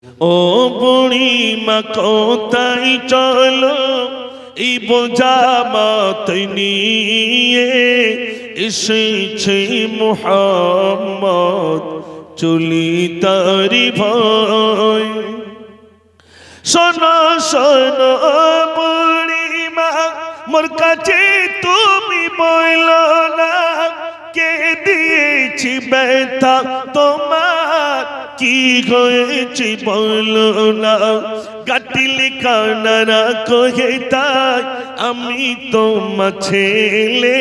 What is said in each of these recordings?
ও বুড়িমা কোথায় চলো এই বোঝা মাথায় নিয়ে এসেছে মুহাম্মদ চলি তারি ভয়। শোনো শোনো বুড়িমা মোর কাছে তুমি বলো না কে দিয়েছি ব্যথা তোমার কি হয়েছে বলো না। গাটিলি কানারা কহে তাই আমি তোমার ছেলে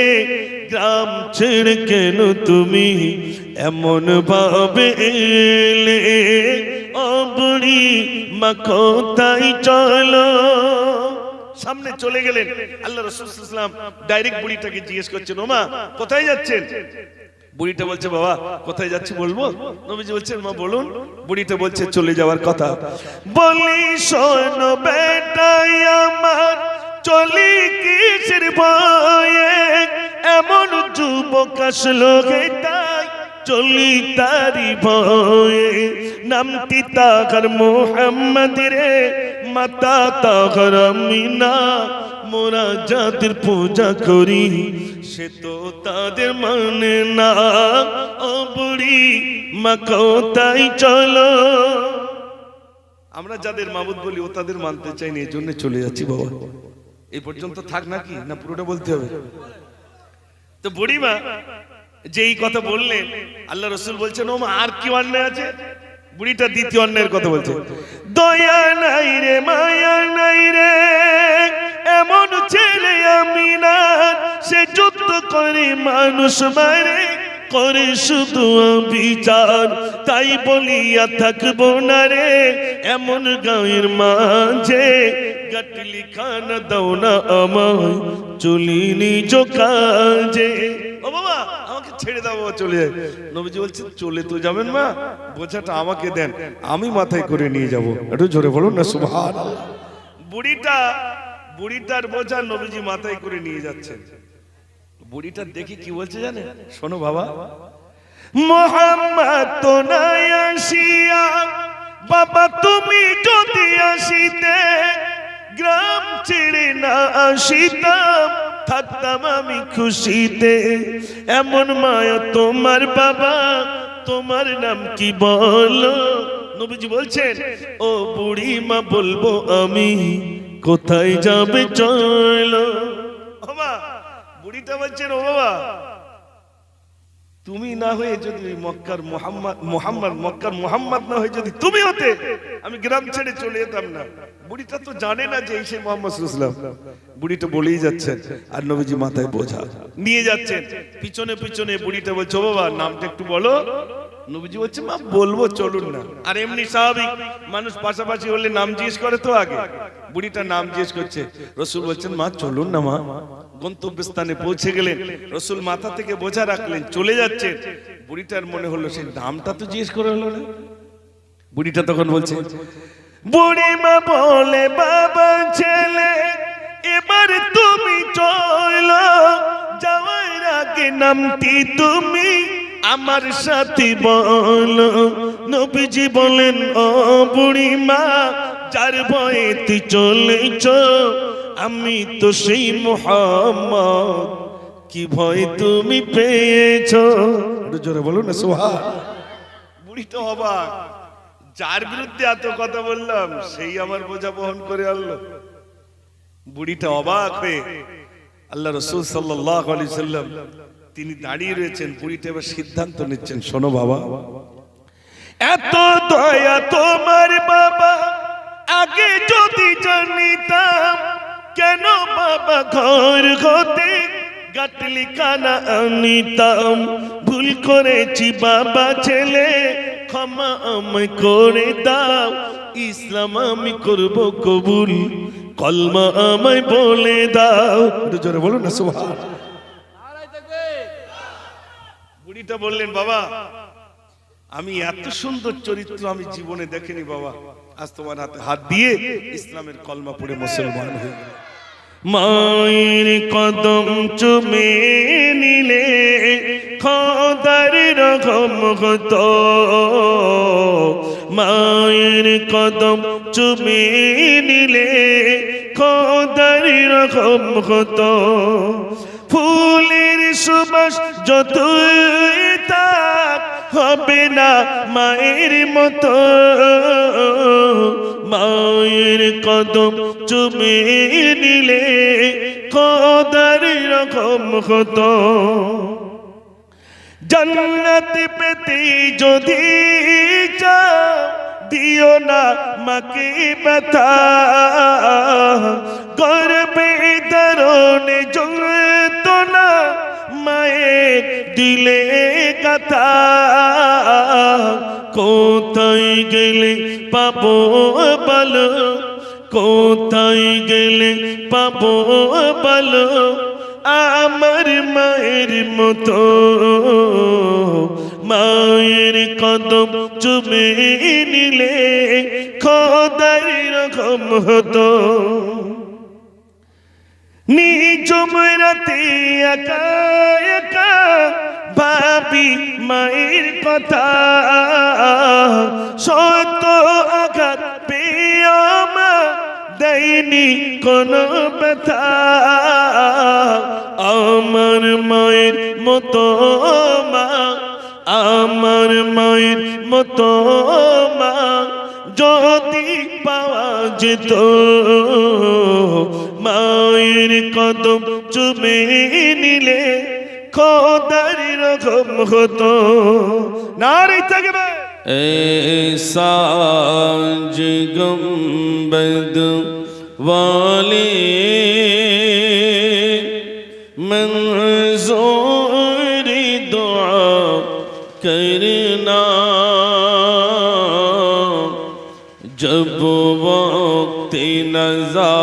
গ্রাম ছেড়ে কেন তুমি এমন ভাবে এলে। ও বুড়ি মা কোথায় চলো। সামনে চলে গেলেন আল্লাহ রাসূল সাল্লাল্লাহু আলাইহি ওয়াসাল্লাম ডাইরেক্ট বুড়িটাকে জিজ্ঞেস করছেন ও মা কোথায় যাচ্ছেন। বুড়িটা বলছে বাবা কোথায় যাচ্ছি বলবো। নবীজি বলছেন মা বলুন। বুড়িটা বলছে চলে যাওয়ার কথা। বলি শোনো বেটাই আমার চলি কিসের ভয়ে এমন যুবক আসলো তাই চলি তারি ভয়ে। নামটি তাহার মুহাম্মদ রে মাতা তাহার আমিনা মোরা যাদের পূজা করি সে তো তাদের মানে না। ও বুড়ি মা কোথায় চলো। আমরা যাদের মাবুদ বলি ও তাদের মানতে চাই না, এই জন্য চলে যাচ্ছি বাবা। এই পর্যন্ত থাক নাকি না পুরোটা বলতে হবে। তো বুড়িমা যেই কথা বললেন আল্লাহ রাসূল বলছেন ও মা আর কি অন্যায় আছে। বুড়িটা দ্বিতীয় অন্যায়ের কথা বলছে। দয়া নাই রে মায়া নাই রে এমন ছেলে আমি না সে যুদ্ধ করে মানুষ মারে করে শুধু বিচার তাই বলিয়া থাকবো না রে এমন গাঁয়ের মাঝে গাটলি খানা দাও না আমায় চলি নিজ কাজে। ও বাবা আমাকে ছেড়ে দাও বাবা চলে যায়। নবীজি বলছেন চলে তো যাবেন মা বোঝাটা আমাকে দেন আমি মাথায় করে নিয়ে যাব। একটু জোরে বলুন না সুবহানাল্লাহ। বুড়িটার বোঝা নবীজি মাথায় করে নিয়ে যাচ্ছেন। বুড়িটা দেখি কি বলছে জানে শোনো বাবা। মুহাম্মদ তো নাই আসিয়া বাবা তুমি যদি আসিতে গ্রাম ছেড়ে না আসিতাম থাকতাম আমি খুশিতে। এমন মায়া তোমার বাবা তোমার নাম কি বলো। নবীজি বলছেন ও বুড়ি মা বলবো আমি কোথায় যাবে চলো। বাবা বুড়িটা বলছেন ও বাবা তুমি না হয়ে যদি মক্কার মোহাম্মদ না হয়ে যদি তুমি হতে আমি গ্রাম ছেড়ে চলে যেতাম না। বুড়িটা তো জানে না যে এই সেই মোহাম্মদ সাল্লাল্লাহু আলাইহি ওয়াসাল্লাম। বুড়িটা বলেই যাচ্ছেন আর নবীজি মাথায় বোঝা নিয়ে যাচ্ছেন। পিছনে পিছনে বুড়িটা বলছে ও বাবা নামটা একটু বলো। নবীজি বলছে মা বলবো চলুন না। আর এমনি স্বাভাবিক মানুষ পাশাপাশি হলে নাম জিজ্ঞেস করে তো আগে। বুড়িটা নাম জিজ্ঞেস করছে। রাসূল বলছেন মা চলুন না মা। গন্তব্যস্থানে পৌঁছে গেলেন রাসূল মাথা থেকে বোঝা রাখলেন চলে যাচ্ছেন। বুড়িটার মনে হলো সেই নামটা তো জিজ্ঞেস করে হলো না। বুড়িটা তখন বলছে বুড়িমা বলে বাবা ছেলে এবার তুমি চলো যাওয়ার আগে নামটি তুমি আমার সাথে বলো। নবীজি বলেন ও বুড়িমা যার ভয়ে তুই চলেছ আমি তো সেই মুহাম্মদ কি ভয় তুমি পেয়েছো। একটু জোরে বলুন না সুবহানাল্লাহ। বুড়িটা অবাক যার বিরুদ্ধে এত কথা বললাম সেই আমার বোঝা বহন করে আনলো। বুড়িটা অবাক হয়ে আল্লাহ রাসূল সাল্লাল্লাহু আলাইহি ওয়াসাল্লাম তিনি দাঁড়িয়ে রয়েছেন। বুড়িটা এবার সিদ্ধান্ত নিচ্ছেন শোনো বাবা এত দয়া তোমার বাবা আগে যদি জানিতাম কেন বাবা ঘর হতে গাটলি কানা আনিতাম। ভুল করেছি বাবা ছেলে ক্ষমা আমায় করে দাও ইসলাম আমি করব কবুল কলমা আমায় বলে দাও। জোরে বলুন না সুবহানাল্লাহ। বুড়িটা বললেন বাবা আমি এত সুন্দর চরিত্র আমি জীবনে দেখিনি বাবা আজ তোমার হাতে হাত দিয়ে ইসলামের কলমা পড়ে মুসলমান হয়ে গেল। মায়ের কদম চুমে নিলে খোদার রহম হতো মায়ের কদম চুমে নিলে খোদার রকম হতো ফুলের সুবাস যতই থাক হবে না মায়ের মতো মায়ের কদম চুমে নিলে খোদার রকম হতো জান্নাত পেতে যদি চাও দিও না মাকে ব্যথা গর্বে দারুণে যন্ত্রণা মায়ের দিলে কথা কোথায় গেলে পাবো বলো কোথায় গেলে পাবো বলো আমার মায়ের মতো মায়ের কদম চুমে নিলে খোদার রকম হতো নিঝুম রাতে একা একা ভাবি মায়ের কথা শত আঘাত পেয়ে মা দেয়নি কোনো ব্যথা আমার মায়ের মতো মা আমার মায়ের মতো মা যদি পাওয়া যেত মায়ের কদম চুমে নিলে খোদার রকম হতো নারী থাকবে साज गुंबद वाले मंजूर दुआ करना जब वक्त नज़ा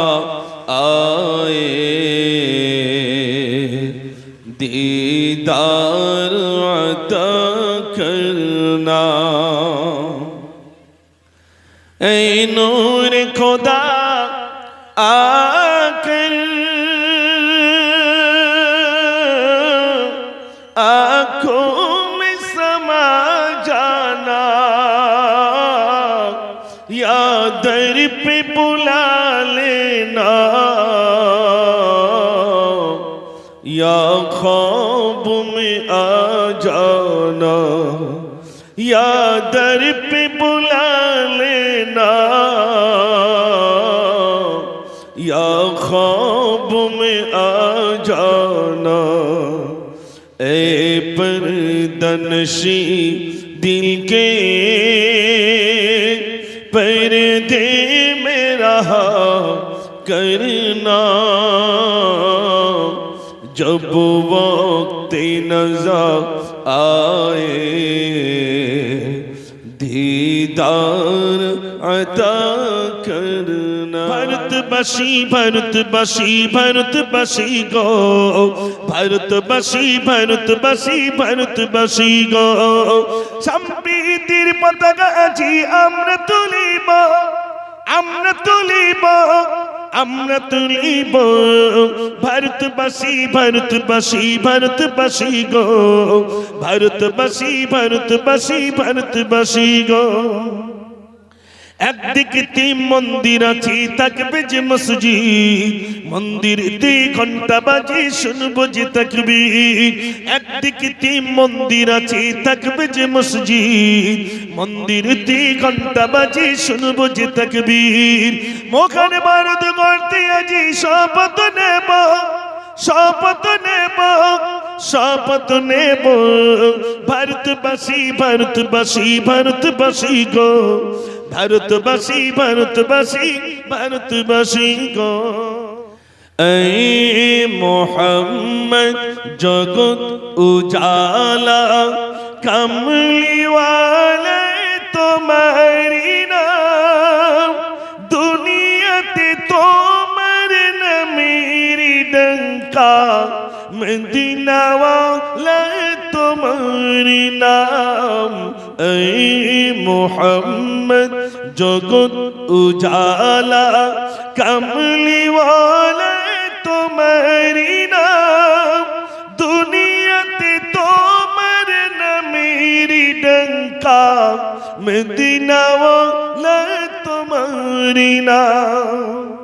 आए दीदार अता करना ऐ नूर खुदा आकर आँखों में समा जाना या दर पे बुला लेना या ख्वाब में आ जाना या दर पे बुला लेना या ख्वाब में आ जाना ए पर्दनशी दिल के पर्दे में रहा करना जब वक्त नज़र आए दीदार अता करना भारतবাসী भारतবাসী भारतবাসী गो भारतবাসী भारतবাসী भारतবাসী गो সম্প্রীতির পতাকা আজি আমরা তুলিব আমরা তুলিব আমরা তুলিব भारतবাসী भारतবাসী भारतবাসী गो भारतবাসী भारतবাসী भारतবাসী गो একদিকে তিন মন্দির আছে থাকবে যে মসজিদ মন্দির দি ঘন্টা বাজে শুনবো যে তাকবীর একদিকে তিন মন্দির আছে থাকবে যে মসজিদ মন্দির দি ঘন্টা বাজে শুনবো যে তাকবীর মোখানে বারুদ করতে আজি শপথ নেব শপথ নেব শপথ নেব भारतবাসী भारतবাসী भारतবাসী गो भारतবাসী भारतবাসী भारतবাসী गो ऐ मोहम्मद जगत उजाला कमली वाले तुम्हारी नाम दुनियाते तुम्हार न मेरी डंका मदीना वाला तुम्हारी नाम ऐ मोहम्मद जगत उजाला कमली वाला तुम्हारी नाम दुनियाते तुम्हार न मेरी डंका मदीना তোমারি নাম।